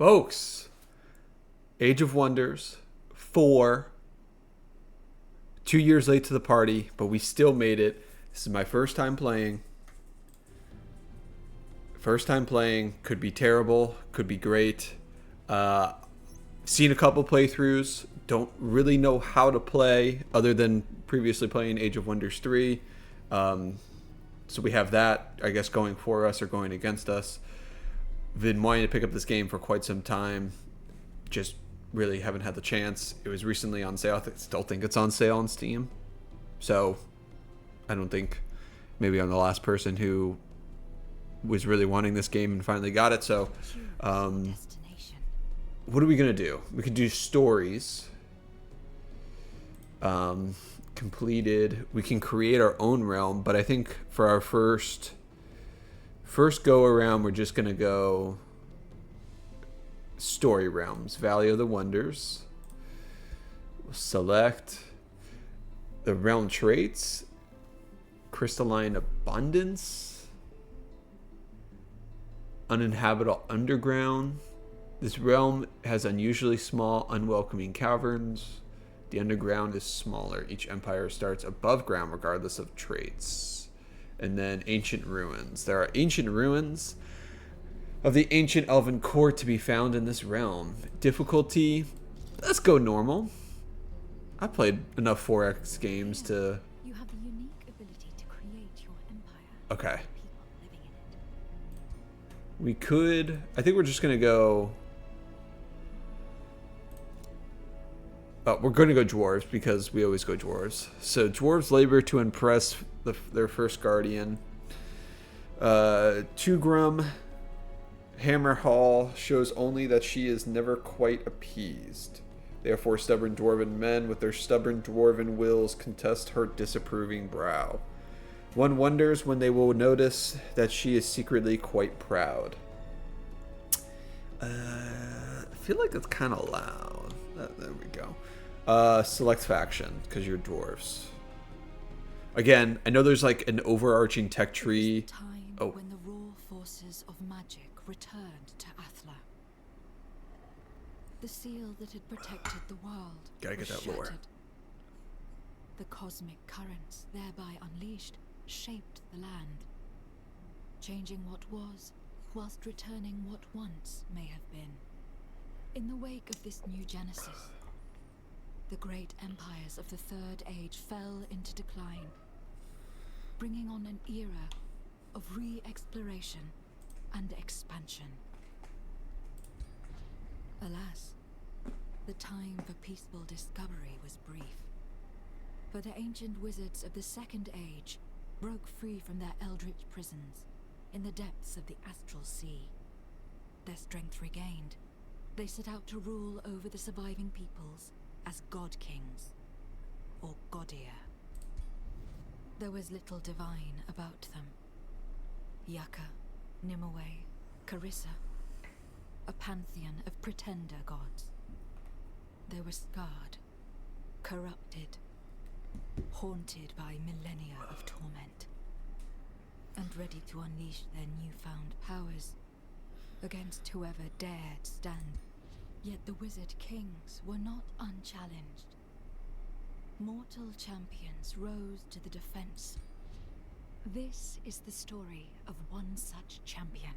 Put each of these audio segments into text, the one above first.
Folks, Age of Wonders 4. 2 years late to the party, but we still made it. This is my first time playing. First time playing. Could be terrible. Could be great. Seen a couple playthroughs. Don't really know how to play other than previously playing Age of Wonders 3. So we have that, I guess, going for us or going against us. Been wanting to pick up this game for quite some time. Just really haven't had the chance. It was recently on sale. I still think it's on sale on Steam. So I don't think maybe I'm the last person who was really wanting this game and finally got it. So what are we going to do? We could do stories. Completed. We can create our own realm, but I think for our first go around, we're just going to go story realms. Valley of the Wonders. We'll select the realm traits. Crystalline Abundance. Uninhabitable Underground. This realm has unusually small, unwelcoming caverns. The underground is smaller. Each empire starts above ground regardless of traits. And then Ancient Ruins. There are ancient ruins of the ancient elven court to be found in this realm. Difficulty, let's go normal. I played enough 4X games to... You have the unique ability to create your empire. Okay. We could... I think we're just going to go... we're going to go Dwarves because we always go Dwarves. So Dwarves labor to impress their first guardian. Tugrum Hammerhall shows only that she is never quite appeased. Therefore, stubborn dwarven men with their stubborn dwarven wills contest her disapproving brow. One wonders when they will notice that she is secretly quite proud. I feel like it's kind of loud. There we go. Select faction, because you're dwarves. Again, I know there's like an overarching tech tree. When the raw forces of magic returned to Athla. The seal that had protected the world Gotta get that lore. The cosmic currents, thereby unleashed, shaped the land, changing what was, whilst returning what once may have been. In the wake of this new genesis, the great empires of the Third Age fell into decline, bringing on an era of re-exploration and expansion. Alas, the time for peaceful discovery was brief, for the ancient wizards of the Second Age broke free from their eldritch prisons in the depths of the astral sea. Their strength regained, they set out to rule over the surviving peoples as God Kings, or Godir. There was little divine about them. Yaka, Nimue, Carissa, a pantheon of pretender gods. They were scarred, corrupted, haunted by millennia of torment, and ready to unleash their newfound powers against whoever dared stand. Yet the wizard kings were not unchallenged. Mortal champions rose to the defense. This is the story of one such champion.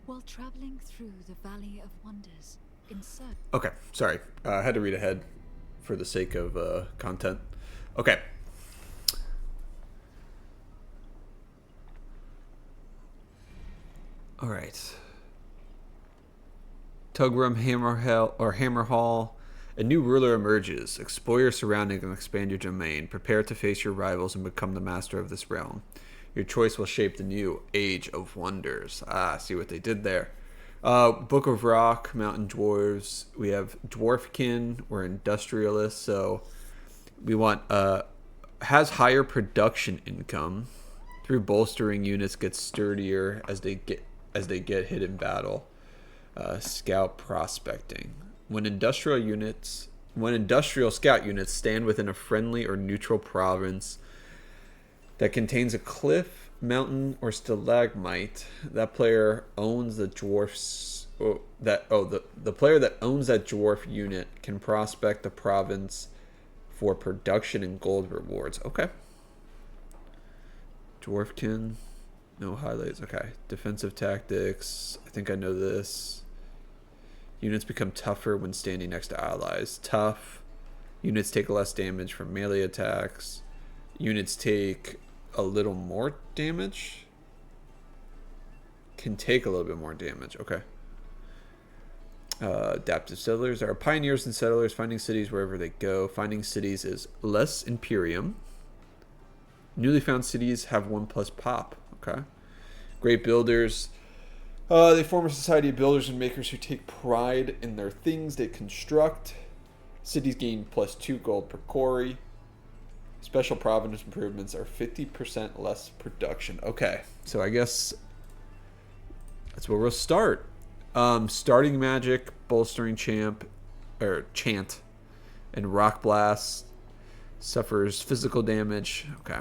While traveling through the Valley of Wonders in search... Okay, sorry. I had to read ahead for the sake of content. Okay. All right. Tugrum Hammerhall. A new ruler emerges. Explore your surroundings and expand your domain. Prepare to face your rivals and become the master of this realm. Your choice will shape the new Age of Wonders. See what they did there. Book of Rock, Mountain Dwarves. We have Dwarfkin. We're industrialists, so we want has higher production income. Through bolstering, units get sturdier as they get hit in battle. Scout prospecting. When industrial scout units stand within a friendly or neutral province that contains a cliff, mountain, or stalagmite, that player owns the dwarf's the player that owns that dwarf unit can prospect the province for production and gold rewards. Okay. Dwarfkin, no highlights. Okay. Defensive tactics. I think I know this. Units become tougher when standing next to allies. Tough. Units take less damage from melee attacks. Units take a little more damage. Can take a little bit more damage. Okay. Adaptive settlers are pioneers and settlers, finding cities wherever they go. Finding cities is less Imperium. Newly found cities have 1+ pop. Okay. Great builders. They form a society of builders and makers who take pride in their things they construct. Cities gain +2 gold per quarry. Special province improvements are 50% less production. Okay, so I guess that's where we'll start. Starting magic, bolstering chant, and rock blast suffers physical damage. Okay.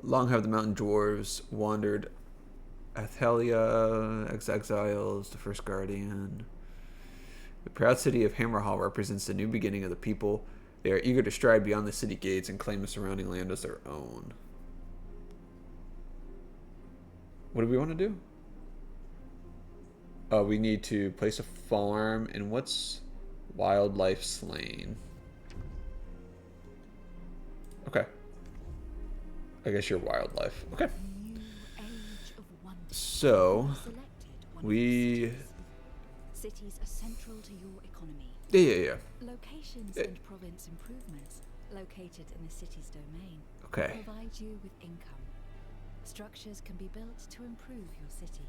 Long have the mountain dwarves wandered. Athelia, exiles, the first guardian. The proud city of Hammerhall represents the new beginning of the people. They are eager to stride beyond the city gates and claim the surrounding land as their own. What do we want to do? We need to place a farm. And what's wildlife slain? Okay. I guess you're wildlife. Okay. So, we... Cities are central to your economy. Yeah. Locations and province improvements located in the city's domain Okay. provide you with income. Structures can be built to improve your city.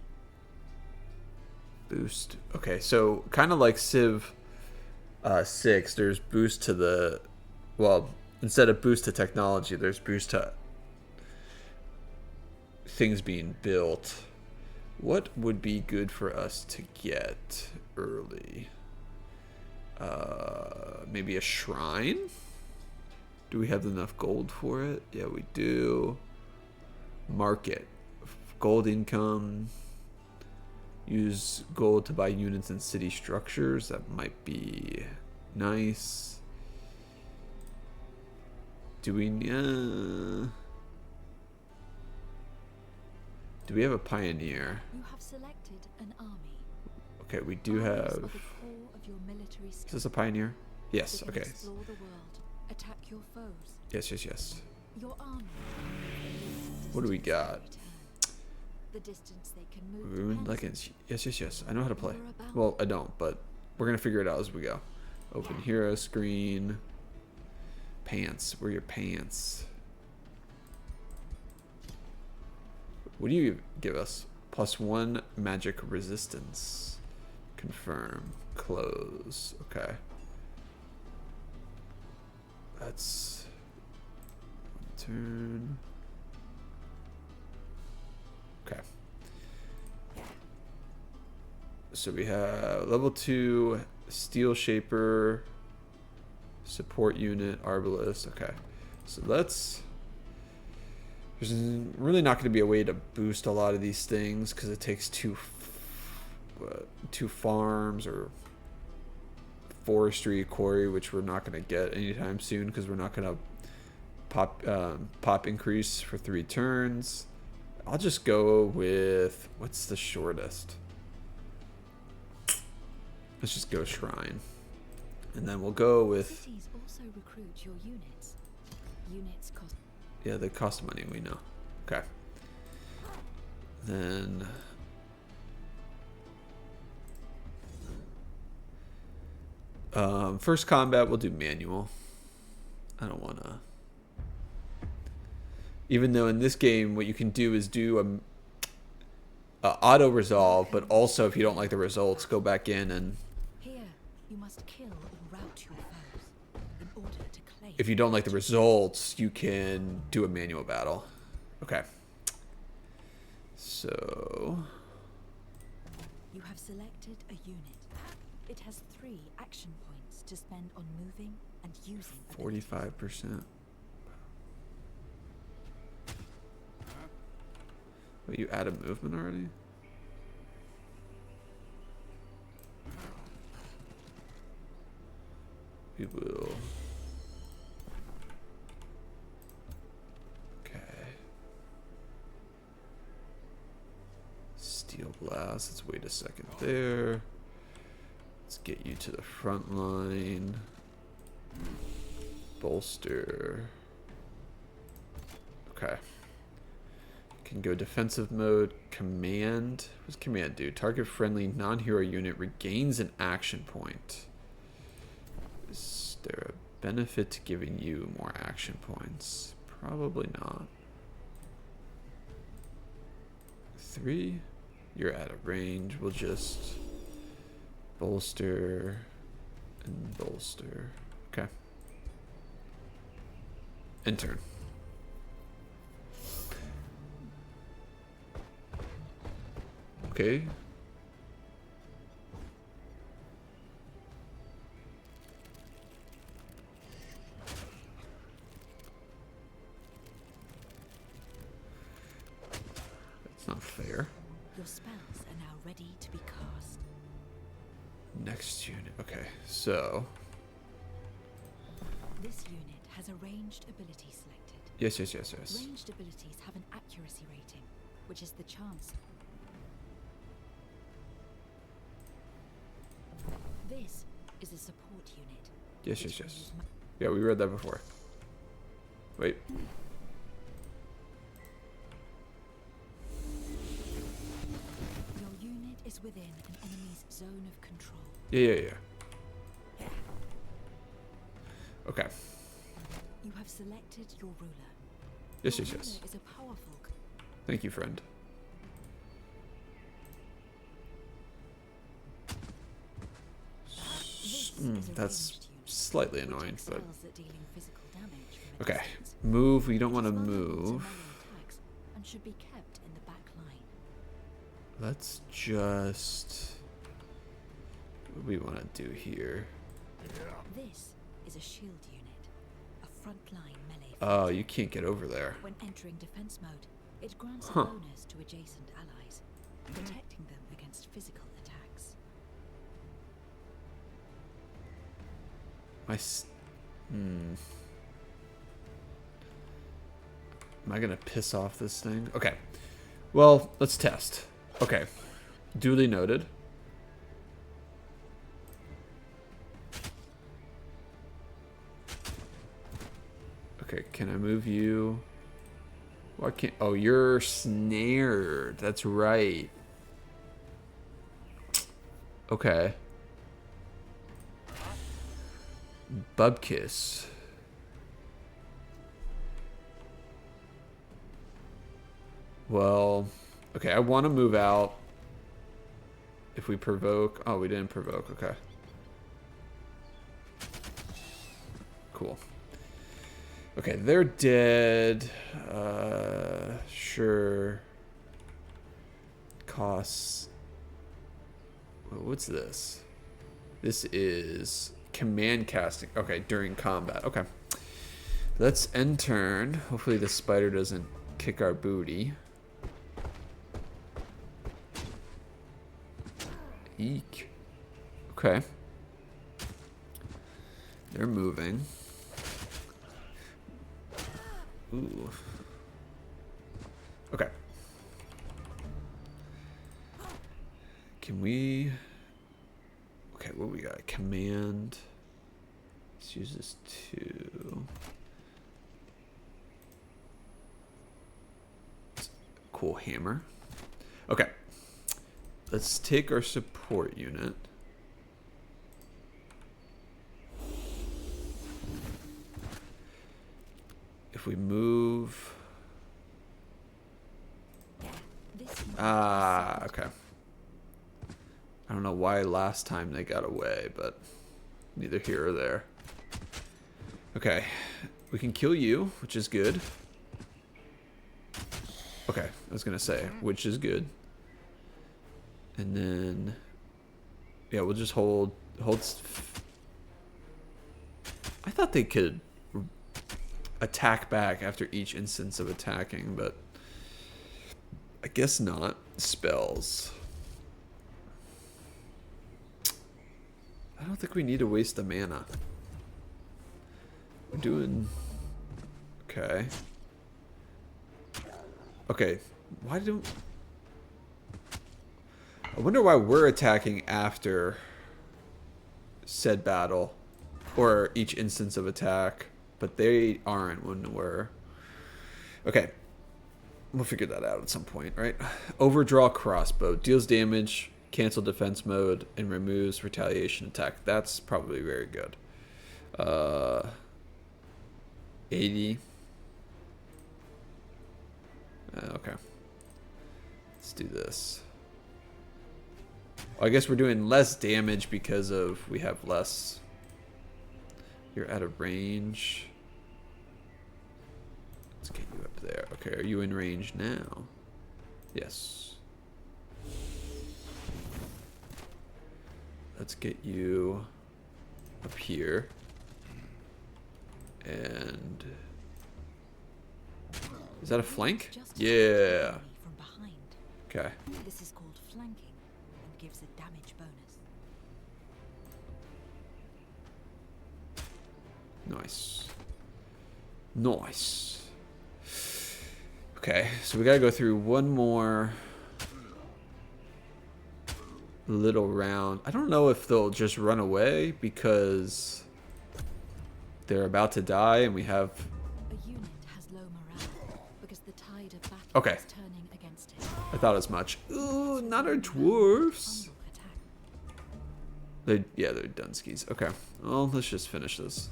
Boost. Okay, so kind of like Civ 6, there's boost to the... Well, instead of boost to technology, there's boost to things being built. What would be good for us to get early? Maybe a shrine? Do we have enough gold for it? Yeah, we do. Market. Gold income. Use gold to buy units in city structures. That might be nice. Do we have a pioneer? You have selected an army. Okay, we do Armies have... are the core of your military Is this a pioneer? Yes, they can okay. explore the world, attack your foes. Yes. Your army. What do we got? The distance they can move. Ruined Legends. Yes. I know how to play. Well, I don't, but we're going to figure it out as we go. Open hero screen. Pants. Where are your pants? What do you give us? +1 magic resistance. Confirm. Close. Okay. That's turn. Okay. So we have level 2 steel shaper, support unit, arbalist. Okay. So let's... There's really not going to be a way to boost a lot of these things because it takes two farms or forestry, quarry, which we're not going to get anytime soon because we're not going to pop increase for 3 turns. I'll just go with, what's the shortest? Let's just go shrine, and then we'll go with. Cities also recruit your units. Units cost. Yeah, they cost money, we know. Okay. Then... first combat, we'll do manual. I don't want to... Even though in this game, what you can do is do a auto-resolve, but also if you don't like the results, go back in and... Here, you must kill or rout your foes in order to claim. If you don't like the results, you can do a manual battle. Okay. So... You have selected a unit. It has 3 action points to spend on moving and using abilities. 45%. Oh, you added movement already? We will. Okay. Steel blast. Let's wait a second there. Let's get you to the front line. Bolster. Okay. Can go defensive mode. Command. What does command do? Target friendly non-hero unit regains an action point. Is there a benefit to giving you more action points? Probably not. 3. You're out of range. We'll just bolster and bolster. Okay. End turn. Okay. That's not fair. Your spells are now ready to be cast. Next unit. Okay, so. This unit has a ranged ability selected. Yes. Ranged abilities have an accuracy rating, which is the chance. This is a support unit. Yes. Yeah, we read that before. Wait. Your unit is within an enemy's zone of control. Yeah. Okay. You have selected your ruler. Yes. Your ruler is a powerful. Thank you, friend. That's slightly annoying, but okay. Move. We don't want to move. And should be kept in the back line. Let's just. What do we want to do here? This is a shield unit, a frontline melee. Oh, you can't get over there. When entering defense mode, it grants a bonus to adjacent allies, protecting them against physical attacks. Am I gonna piss off this thing? Okay. Well, let's test. Okay. Duly noted. Okay, can I move you? Why can't... Oh, you're snared. That's right. Okay. Bubkiss. Well, okay, I want to move out. If we provoke... Oh, we didn't provoke. Okay. Cool. Okay, they're dead. Sure. Costs. What's this? This is command casting. Okay, during combat. Okay. Let's end turn. Hopefully the spider doesn't kick our booty. Eek. Okay. They're moving. Ooh. Okay. Can we... Okay, what we got? Command. Let's use this to... Cool hammer. Okay. Let's take our support unit. If we move... Ah, okay. I don't know why last time they got away, but neither here or there. Okay. We can kill you, which is good. Okay, I was gonna say, which is good. And then... Yeah, we'll just hold... I thought they could attack back after each instance of attacking, but I guess not. Spells. I don't think we need to waste the mana. We're doing... Okay. Okay. Why don't... I wonder why we're attacking after said battle. Or each instance of attack. But they aren't when we're... Okay. We'll figure that out at some point, right? Overdraw crossbow. Deals damage, cancel defense mode, and removes retaliation attack. That's probably very good. 80. Okay. Let's do this. Well, I guess we're doing less damage because of we have less. You're out of range. Let's get you up there. Okay, are you in range now? Yes. Let's get you up here. And is that a flank? Yeah. From behind. Okay. This is called flanking and gives a damage bonus. Nice. Nice. Okay, so we gotta go through one more little round. I don't know if they'll just run away because they're about to die and we have... A unit has low morale because the tide of battle Okay. is turning against it. I thought as much. Ooh, not our dwarves. They're Dunskies. Okay, well, let's just finish this.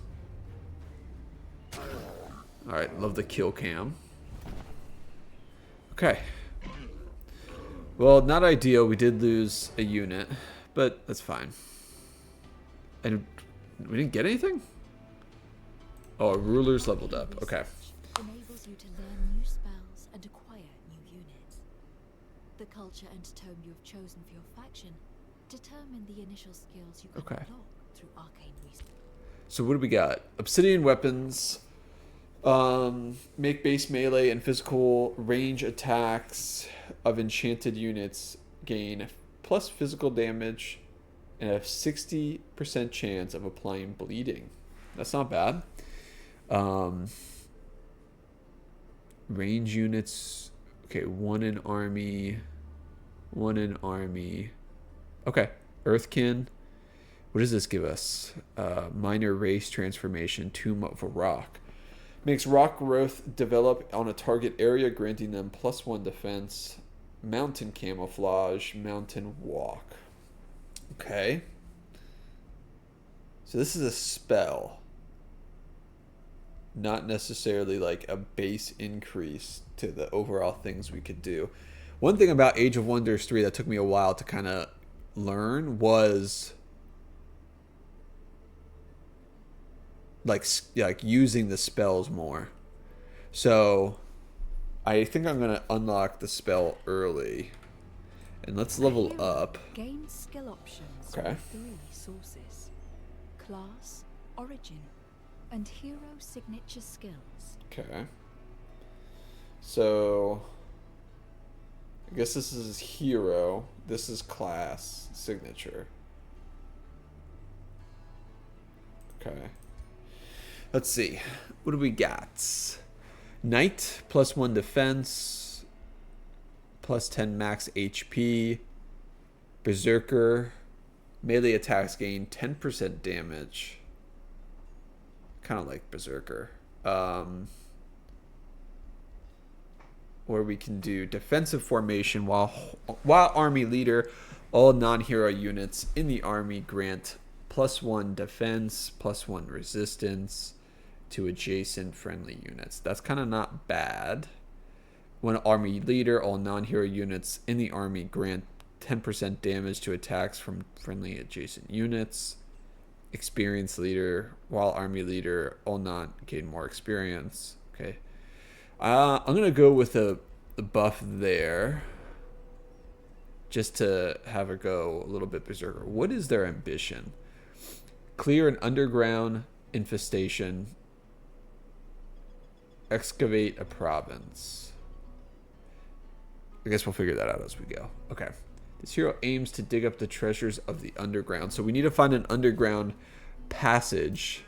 Alright, love the kill cam. Okay. Well, not ideal. We did lose a unit, but that's fine. And we didn't get anything? Oh, rulers leveled up. Okay. Enables you to learn new spells and acquire new units. The culture and tome you have chosen for your faction determine the initial skills you can unlock through arcane research. So what do we got? Obsidian weapons. Make base melee and physical range attacks of enchanted units gain plus physical damage and a 60% chance of applying bleeding. That's not bad. Range units. Okay, one in army. Okay, Earthkin. What does this give us? Minor race transformation, Tomb of a Rock. Makes rock growth develop on a target area, granting them +1 defense. Mountain camouflage, mountain walk. Okay. So this is a spell. Not necessarily like a base increase to the overall things we could do. One thing about Age of Wonders 3 that took me a while to kind of learn was like using the spells more. So I think I'm gonna unlock the spell early, and let's level up. Gain skill options Okay. from 3 sources: class, origin, and hero signature skills. Okay. So I guess this is hero. This is class signature. Okay. Let's see. What do we got? Knight, +1 defense, +10 max HP. Berserker, melee attacks gain 10% damage. Kind of like Berserker. Or we can do defensive formation while army leader. All non-hero units in the army grant +1 defense, +1 resistance to adjacent friendly units. That's kind of not bad. When army leader, all non-hero units in the army grant 10% damage to attacks from friendly adjacent units. Experience leader, while army leader, all non gain more experience. Okay. I'm gonna go with the buff there, just to have her go a little bit berserker. What is their ambition? Clear an underground infestation. Excavate a province. I guess we'll figure that out as we go. Okay. This hero aims to dig up the treasures of the underground. So we need to find an underground passage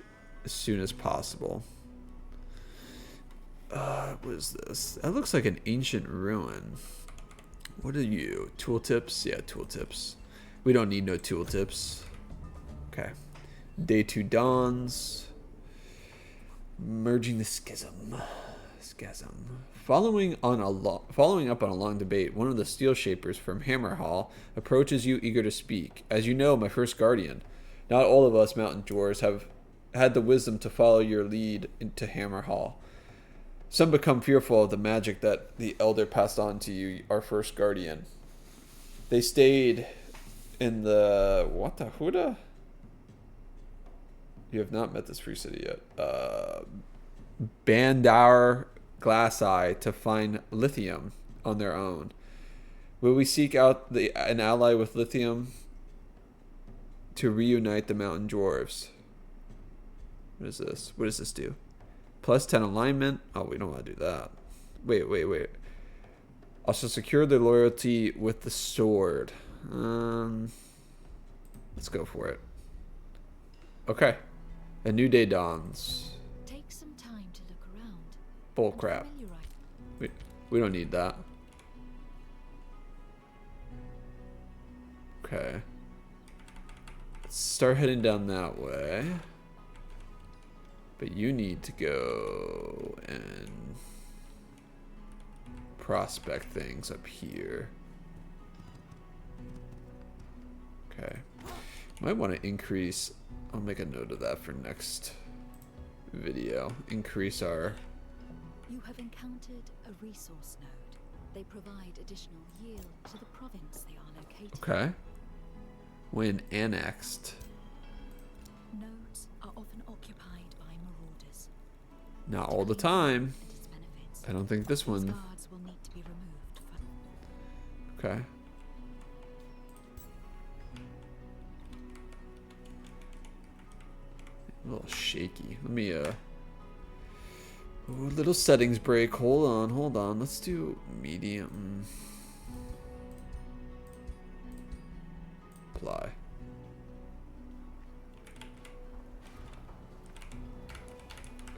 as soon as possible. What is this? That looks like an ancient ruin. What are you? Tooltips? Yeah, tooltips. We don't need no tooltips. Okay. Day 2 dawns. Merging the schism. Following up on a long debate, one of the steel shapers from Hammerhall approaches you, eager to speak. As you know, my first guardian, not all of us mountain dwarves have had the wisdom to follow your lead into Hammerhall. Some become fearful of the magic that the elder passed on to you, our first guardian. They stayed in the Watahuda? You have not met this free city yet. Bandar Glass Eye to find lithium on their own. Will we seek out an ally with lithium to reunite the mountain dwarves? What is this? What does this do? Plus 10 alignment. Oh, we don't want to do that. Wait. Also secure their loyalty with the sword. Let's go for it. Okay. A new day dawns. Take some time to look around. Bull crap. We don't need that. Okay. Let's start heading down that way. But you need to go and prospect things up here. Okay. Might want to increase. I'll make a note of that for next video. Increase our... You have encountered a resource node. They provide additional yield to the province they are located. Okay. When annexed. Nodes are often occupied by marauders. Not all the time. And its benefits, I don't think this these one... guards will need to be removed for... Okay. A little shaky. Let me, ooh, little settings break. Hold on. Let's do medium. Apply.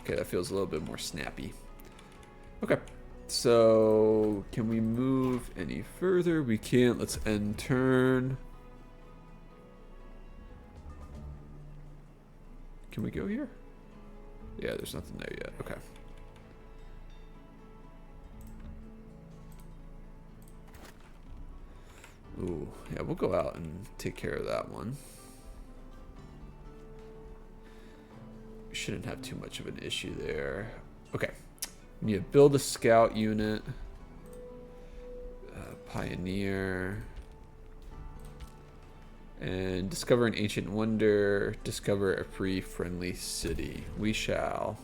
Okay, that feels a little bit more snappy. Okay. So, can we move any further? We can't. Let's end turn. Can we go here? Yeah, there's nothing there yet. Okay. Ooh, yeah, we'll go out and take care of that one. We shouldn't have too much of an issue there. Okay. We need to build a scout unit. Pioneer. And discover an ancient wonder. Discover a free, friendly city. We shall.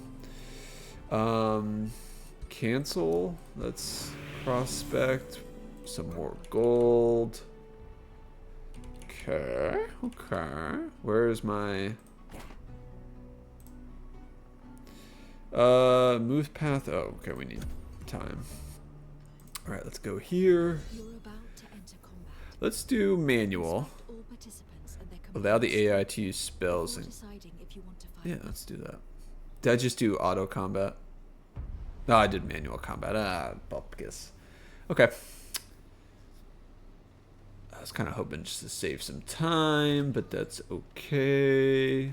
Cancel. Let's prospect. Some more gold. Okay. Where's my... move path. Oh, okay, we need time. Alright, let's go here. You're about to enter combat. Let's do manual. All participants and their Allow the commanders AI to use spells before and... deciding if you want to fight. Yeah, let's do that. Did I just do auto combat? No, I did manual combat. Bupkis. Okay. I was kind of hoping just to save some time, but that's okay.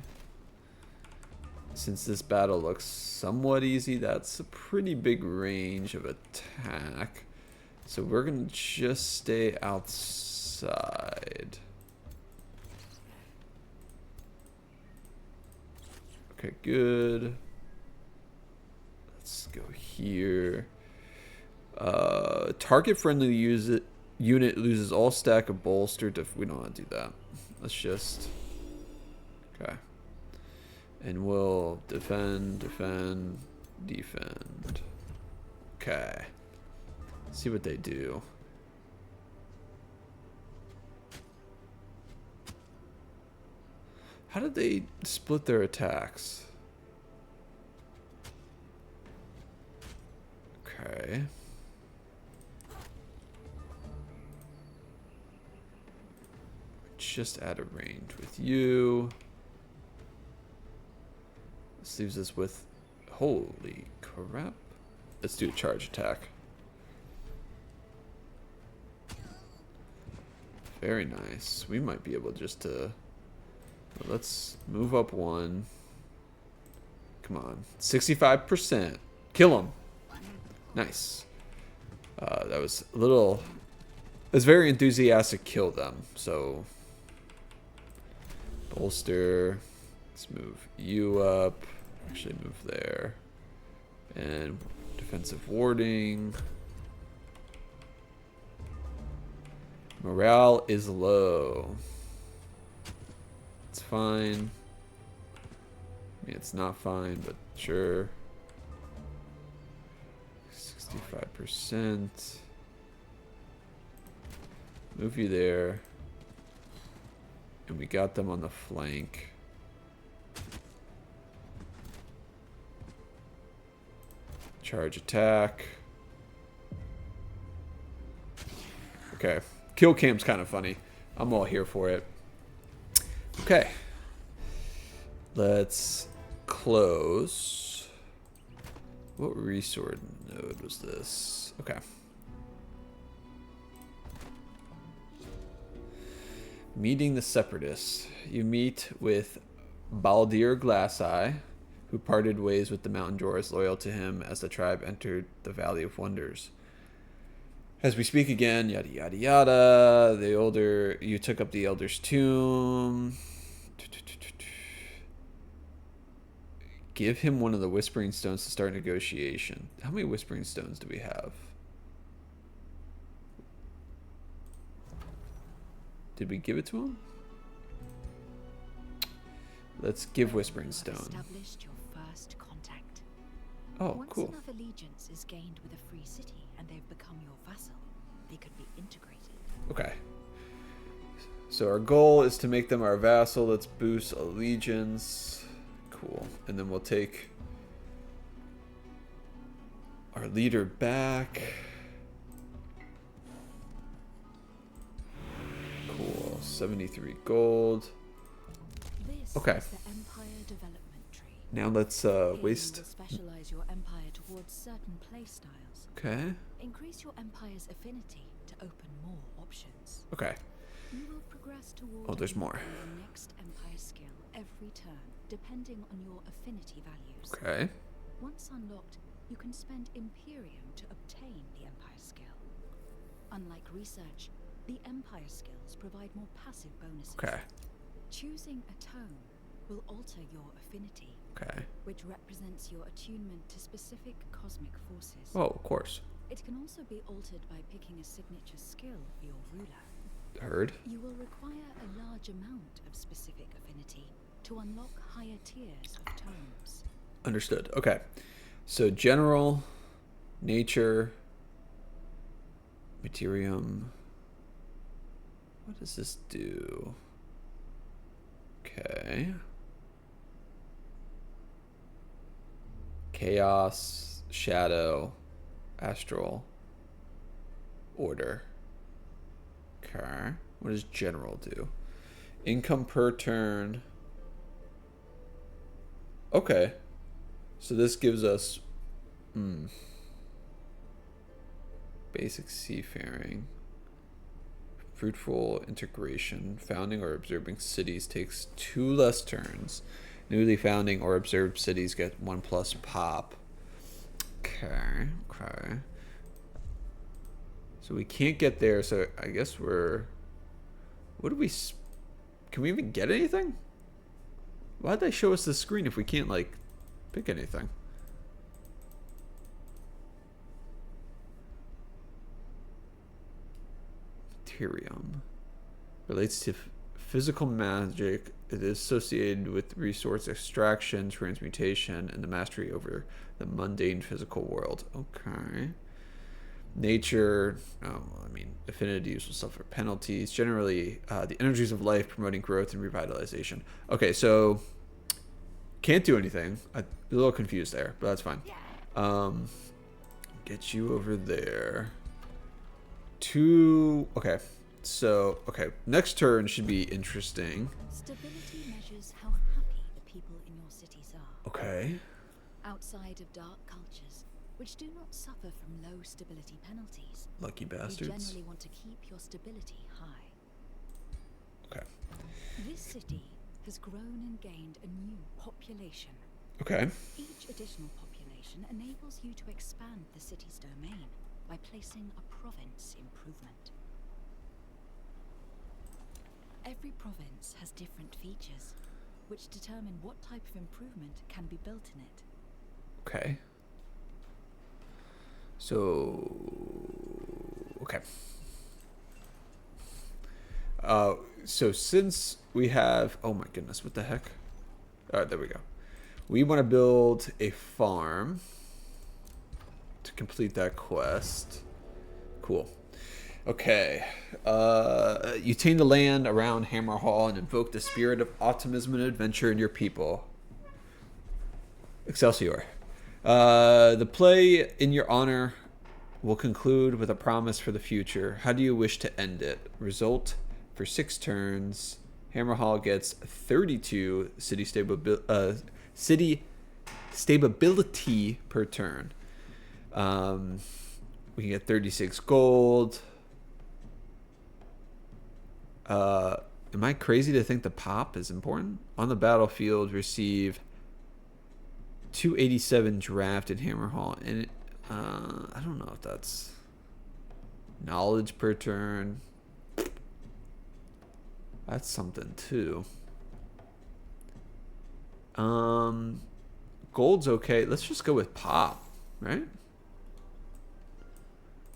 Since this battle looks somewhat easy, that's a pretty big range of attack. So we're going to just stay outside. Okay, good. Let's go here. Target friendly unit loses all stack of bolster. We don't want to do that. Let's just... Okay. And we'll defend. Okay. See what they do. How did they split their attacks? Okay. just add a range with you. This leaves us with... Holy crap. Let's do a charge attack. Very nice. We might be able just to... Let's move up one. Come on. 65%. Kill him. Nice. That was a little... It was very enthusiastic kill them. So... Bolster. Let's move you up. Actually move there. And defensive warding. Morale is low. It's fine. I mean, it's not fine, but sure. 65%. Move you there. And we got them on the flank. Charge attack. Okay. Kill cam's kind of funny. I'm all here for it. Okay. Let's close. What resort node was this? Okay. Meeting the Separatists. You meet with Baldir Glasseye, who parted ways with the Mountain Dwarves loyal to him as the tribe entered the Valley of Wonders. As we speak again, yada yada yada. The older you took up the Elder's tomb. Give him one of the Whispering Stones to start negotiation. How many Whispering Stones do we have? Did we give it to him? Let's give Whispering Stone. Established your first contact. Oh, Once cool. enough allegiance is gained with a free city and they've become your vassal, they could be integrated. Okay. So our goal is to make them our vassal. Let's boost allegiance. Cool. And then we'll take our leader back. Cool. 73 gold. This Okay. is the Empire Development Tree. Now let's Here waste. You will specialize your empire towards certain play styles. Okay. Increase your empire's affinity to open more options. Okay. You will progress toward Oh, there's more. your next empire skill every turn, depending on your affinity values. Okay. Once unlocked, you can spend Imperium to obtain the empire skill. Unlike research, the empire skills provide more passive bonuses. Okay. Choosing a tone will alter your affinity, Okay. which represents your attunement to specific cosmic forces. Oh, of course. It can also be altered by picking a signature skill for your ruler. Heard. You will require a large amount of specific affinity to unlock higher tiers of tomes. Understood. Okay. So general, nature, materium. What does this do? Okay. Chaos, shadow, astral, order. Okay. What does general do? Income per turn. Okay. So this gives us basic seafaring. Fruitful integration. Founding or observing cities takes 2 less turns. Newly founding or observed cities get 1+ pop. Okay. Okay. So we can't get there, so I guess we're... What do we... Can we even get anything? Why'd they show us the screen if we can't, like, pick anything? Materium. Relates to physical magic. It is associated with resource extraction, transmutation, and the mastery over the mundane physical world. Okay. Nature, affinities will suffer penalties. Generally, the energies of life promoting growth and revitalization. Okay, so can't do anything. I'm a little confused there, but that's fine. Get you over there. Okay. So, okay. Next turn should be interesting. Stability measures how happy the people in your cities are. Okay. Outside of dark cultures, which do not suffer from low stability penalties, Lucky you bastards. generally want to keep your stability high. Okay. This city has grown and gained a new population. Okay. Each additional population enables you to expand the city's domain by placing a province improvement. Every province has different features, which determine what type of improvement can be built in it. Okay. So, okay. So since we have, oh my goodness, what the heck? All right, there we go. We want to build a farm to complete that quest. Cool. Okay. You tame the land around Hammer Hall and invoke the spirit of optimism and adventure in your people. Excelsior. The play in your honor will conclude with a promise for the future. How do you wish to end it? Result for 6 turns. Hammer Hall gets 32 city stability per turn. We can get 36 gold. Am I crazy to think the pop is important? On the battlefield, receive 287 draft in Hammer Hall, and I don't know if that's knowledge per turn. That's something too. Gold's okay. Let's just go with pop, right?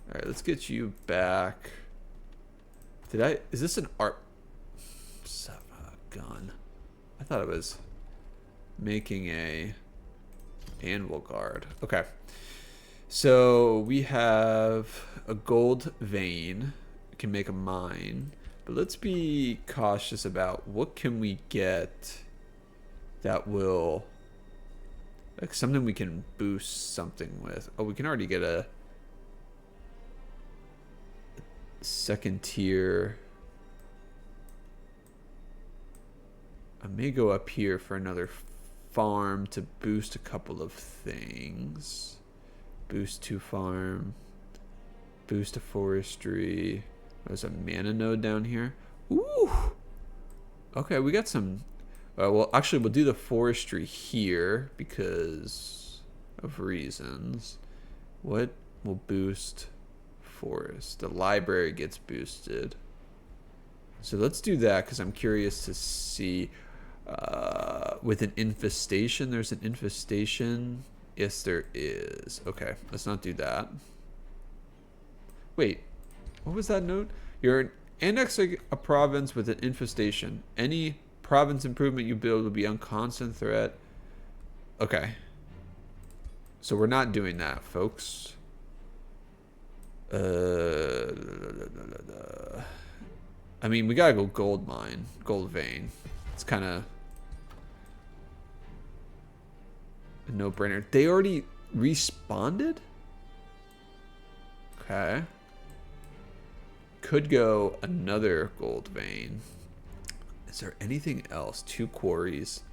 All right, let's get you back. Is this an art gun? I thought it was making a anvil guard. Okay. So we have a gold vein. We can make a mine. But let's be cautious about what can we get that will, like, something we can boost something with. Oh, we can already get a second tier. I may go up here for another farm to boost a couple of things. Boost to farm. Boost to forestry. There's a mana node down here. Ooh. Okay, we got some. Well, actually, we'll do the forestry here because of reasons. What will boost forest? The library gets boosted. So let's do that because I'm curious to see. With an infestation, there's an infestation. Yes, there is. Okay, let's not do that. Wait, what was that note? You're annexing a province with an infestation. Any province improvement you build will be on constant threat. Okay. So we're not doing that, folks. I mean, we gotta go gold mine, gold vein. It's kind of a no-brainer. They already responded? Okay. Could go another gold vein. Is there anything else? 2 quarries.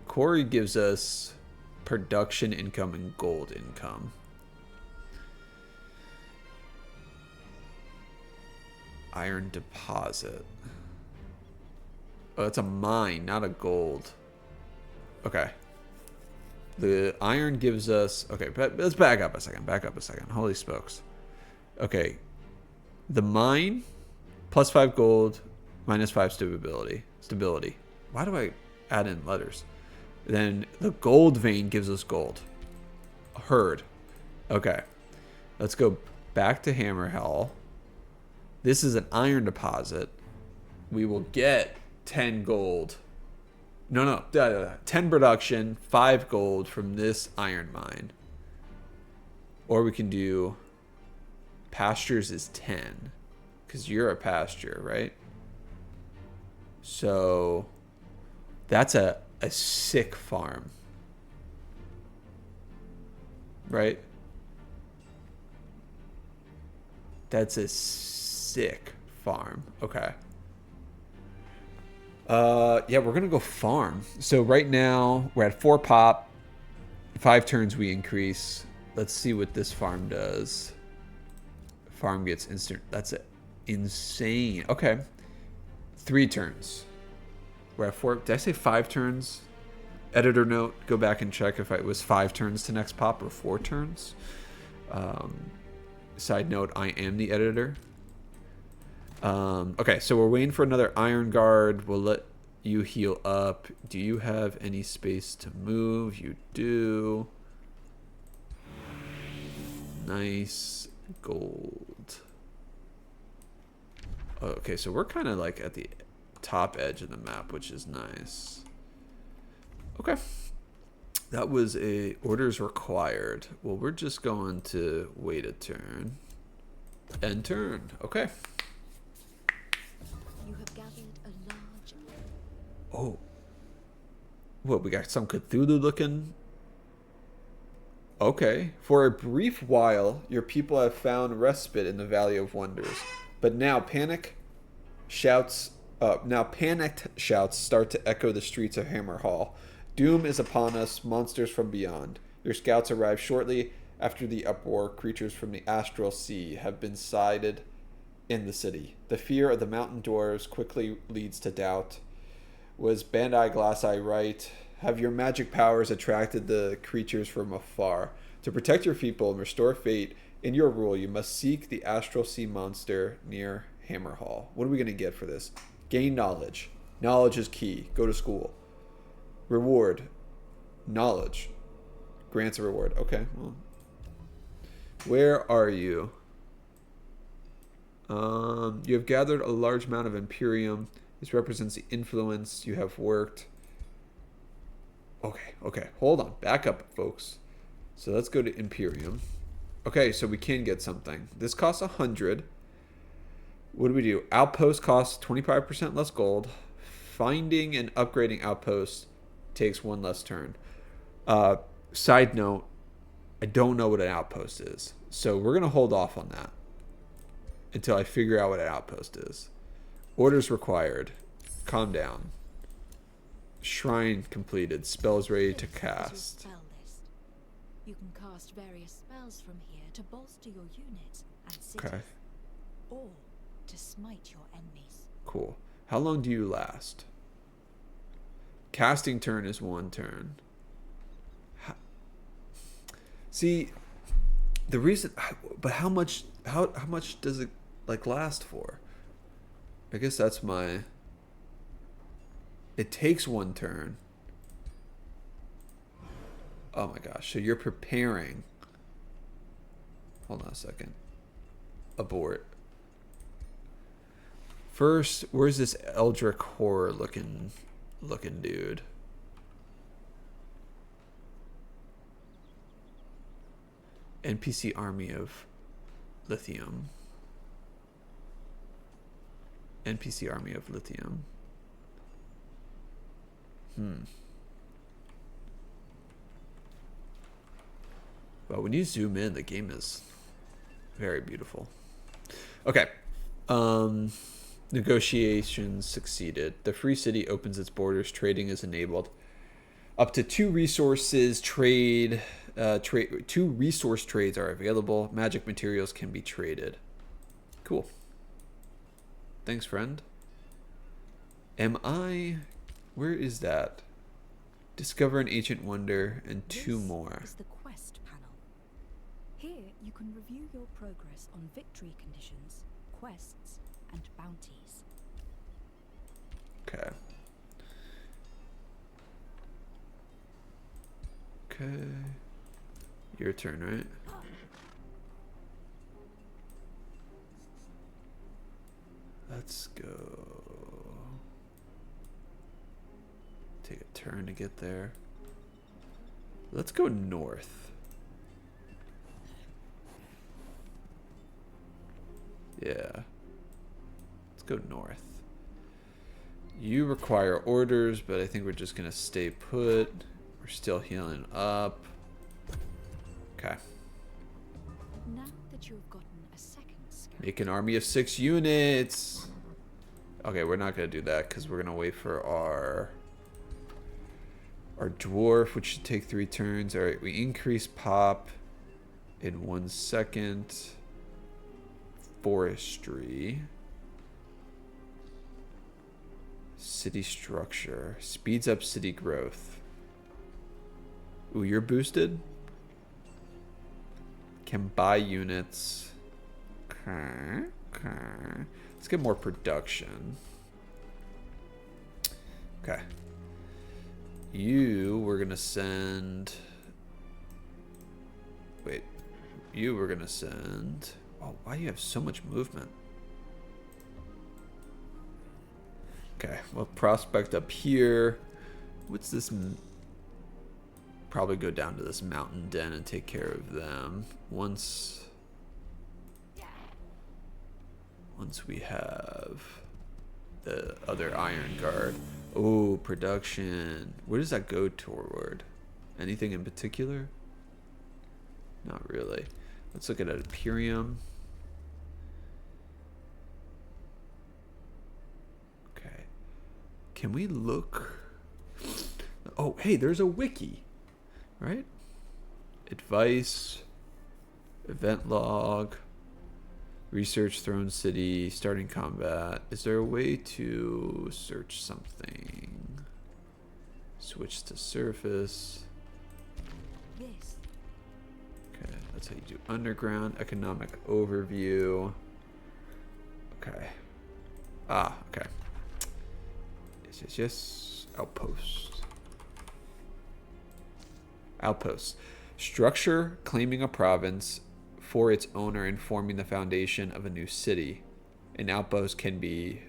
Quarry gives us production income and gold income. Iron deposit. Oh, it's a mine, not a gold. Okay. The iron gives us... Okay, let's back up a second. Back up a second. Holy smokes. Okay. The mine, plus 5 gold, minus 5 stability. Why do I add in letters? Then the gold vein gives us gold. Heard. Okay. Let's go back to Hammer Hall. This is an iron deposit. We will get 10 gold. No. 10 production, 5 gold from this iron mine. Or we can do pastures is 10. Because you're a pasture, right? So that's a sick farm. Right? That's a sick Farm. Okay. Yeah, we're gonna go farm. So right now we're at 4 pop. 5 turns we increase. Let's see what this farm does. Farm gets instant. That's it. Insane. Okay. 3 turns. We're at 4. Did I say 5 turns? Editor note, go back and check if it was 5 turns to next pop or 4 turns. Side note, I am the editor. Okay, so we're waiting for another Iron Guard. We'll let you heal up. Do you have any space to move? You do. Nice. Gold. Okay, so we're kind of like at the top edge of the map, which is nice. Okay. That was a orders required. Well, we're just going to wait a turn. End turn. Okay. You have gathered a large. Oh. What, we got some Cthulhu looking? Okay. For a brief while, your people have found respite in the Valley of Wonders. But now panicked shouts start to echo the streets of Hammer Hall. Doom is upon us, monsters from beyond. Your scouts arrive shortly after the uproar. Creatures from the astral sea have been sighted in the city. The fear of the mountain dwarves quickly leads to doubt. Was Bandai Glasseye right? Have your magic powers attracted the creatures from afar? To protect your people and restore fate in your rule, you must seek the astral sea monster near Hammer Hall. What are we going to get for this? Gain knowledge. Knowledge is key. Go to school. Reward. Knowledge. Grants a reward. Okay. Well. Where are you? You have gathered a large amount of Imperium. This represents the influence you have worked. Okay. Hold on. Back up, folks. So let's go to Imperium. Okay, so we can get something. This costs 100. What do we do? Outpost costs 25% less gold. Finding and upgrading outposts takes 1 less turn. Side note, I don't know what an outpost is. So we're going to hold off on that until I figure out what an outpost is. Orders required. Calm down. Shrine completed. Spells ready to cast. Spell list. You can cast various spells from here to bolster your units and cities. Okay. Or to smite your enemies. Cool. How long do you last? Casting turn is 1 turn. See, the reason, but how much does it like last for? I guess that's my. It takes 1 turn. Oh my gosh! So you're preparing. Hold on a second. Abort. First, where's this Eldritch horror looking dude? NPC army of lithium. NPC army of lithium. But when you zoom in, the game is very beautiful. Okay. Negotiations succeeded. The free city opens its borders. Trading is enabled. Up to 2 resources trade. 2 resource trades are available. Magic materials can be traded. Cool. Thanks, friend. Am I? Where is that? Discover an ancient wonder and 2 more. This is the quest panel. Here you can review your progress on victory conditions, quests, and bounties. Okay. Okay. Your turn, right? Let's go. Take a turn to get there. Let's go north. Yeah. Let's go north. You require orders, but I think we're just going to stay put. We're still healing up. Okay. Now that you have gotten a second scout. Make an army of 6 units. Okay, we're not gonna do that because we're gonna wait for our dwarf, which should take 3 turns. All right, we increase pop in 1 second. Forestry. City structure. Speeds up city growth. Ooh, you're boosted? Can buy units. Okay. Let's get more production. Okay. We're gonna send... Wait. We're gonna send... Oh, why do you have so much movement? Okay, well, prospect up here. What's this? Probably go down to this mountain den and take care of them. Once we have the other iron guard. Oh, production. Where does that go toward? Anything in particular? Not really. Let's look at Imperium. Okay. Can we look? Oh, hey, there's a wiki, right? Advice, event log, research Throne City, starting combat. Is there a way to search something? Switch to surface. This. Okay, that's how you do underground economic overview. Okay. Ah, okay. Yes. Outpost. Outpost. Structure claiming a province for its owner and forming the foundation of a new city. An outpost can be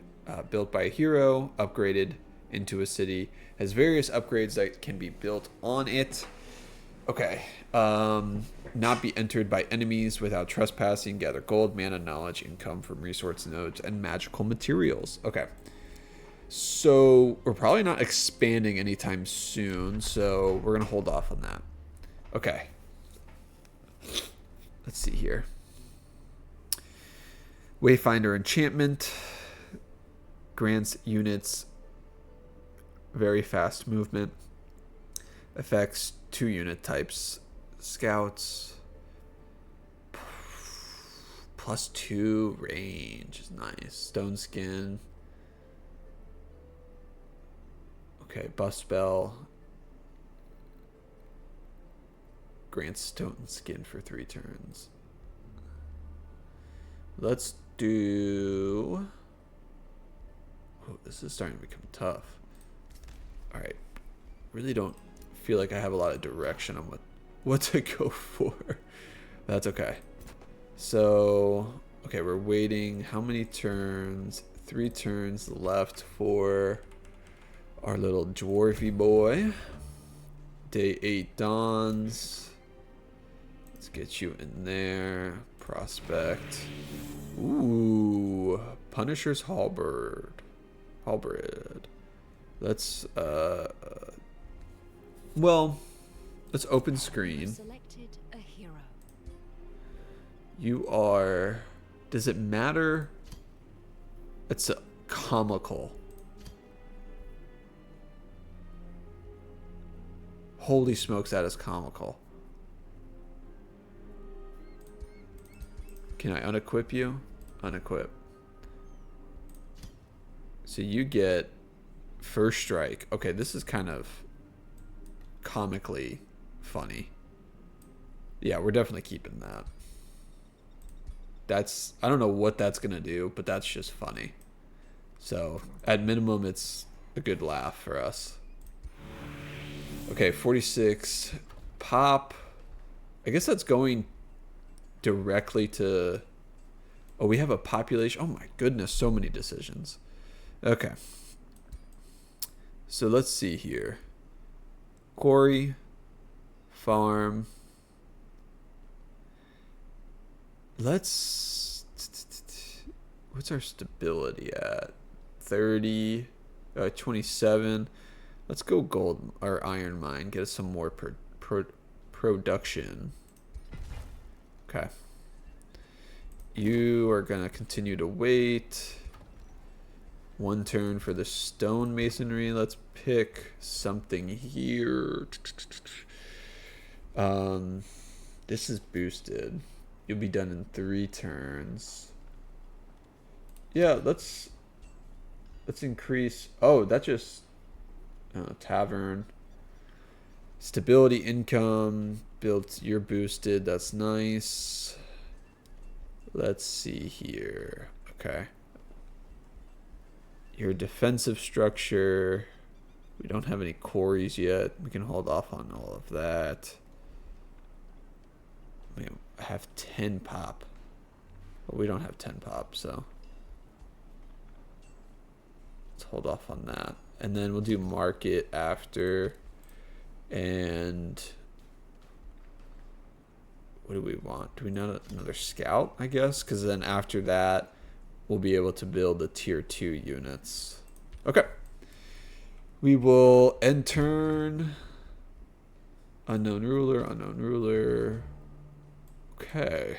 built by a hero, upgraded into a city, has various upgrades that can be built on it. Okay. Not be entered by enemies without trespassing. Gather gold, mana, knowledge, income from resource nodes, and magical materials. Okay. So we're probably not expanding anytime soon, so we're going to hold off on that. Okay. Let's see here. Wayfinder enchantment grants units very fast movement. Affects 2 unit types. Scouts. +2 range is nice. Stone skin. Okay, buff spell. Grants stone skin for 3 turns. Let's do... Oh, this is starting to become tough. Alright. Really don't feel like I have a lot of direction on what to go for. That's okay. So, okay, we're waiting. How many turns? 3 turns left for our little dwarfy boy. Day 8 dawns. Let's get you in there. Prospect. Ooh, Punisher's Halberd. Let's well, let's open screen. Selected a hero. You are... Does it matter? It's a comical. Holy smokes, that is comical. Can I unequip you? Unequip. So you get first strike. Okay, this is kind of comically funny. Yeah, we're definitely keeping that. That's... I don't know what that's going to do, but that's just funny. So, at minimum, it's a good laugh for us. Okay, 46 pop. I guess that's going directly to... Oh, we have a population. Oh my goodness, so many decisions. Okay. So let's see here. Quarry. Farm. Let's... What's our stability at? 30. 27. Let's go gold or iron mine. Get us some more production. Okay. You are going to continue to wait. 1 turn for the stone masonry. Let's pick something here. This is boosted. You'll be done in 3 turns. Yeah, let's increase. Oh, that just tavern. Stability, income, built. You're boosted. That's nice. Let's see here. Okay. Your defensive structure. We don't have any quarries yet. We can hold off on all of that. We have 10 pop. But we don't have 10 pop, so let's hold off on that. And then we'll do market after. And what do we want? Do we want another scout, I guess? Because then after that, we'll be able to build the tier 2 units. Okay. We will end turn. Unknown ruler, unknown ruler. Okay.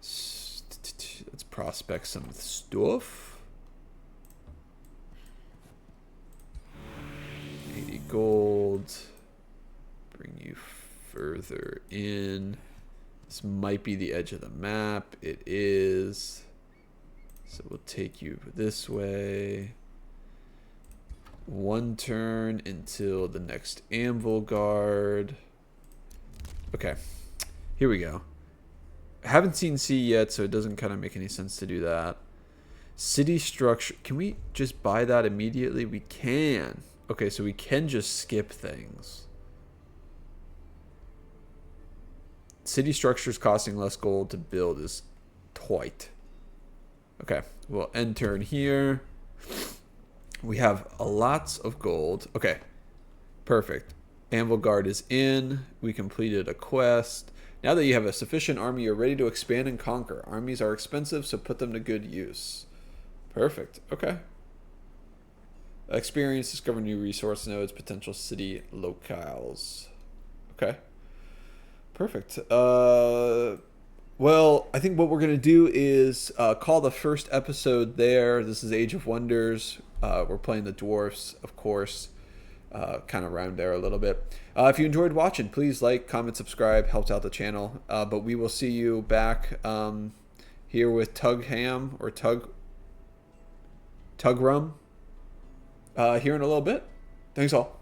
Let's prospect some stuff. 80 gold. Bring you further in. This might be the edge of the map. It is. So we'll take you this way. 1 turn until the next anvil guard. Okay. Here we go. I haven't seen C yet, so it doesn't kind of make any sense to do that. City structure. Can we just buy that immediately? We can. Okay, so we can just skip things. City structures costing less gold to build is twite. Okay, we'll end turn here. We have lots of gold. Okay, perfect. Anvil Guard is in. We completed a quest. Now that you have a sufficient army, you're ready to expand and conquer. Armies are expensive, so put them to good use. Perfect. Okay. Experience, discover new resource nodes, potential city locales. Okay. Perfect. Well, I think what we're going to do is call the first episode there. This is Age of Wonders. We're playing the Dwarves, of course. Kind of rhymed there a little bit. If you enjoyed watching, please like, comment, subscribe. Helps out the channel. But we will see you back here with Tug Ham or Tug Rum here in a little bit. Thanks all.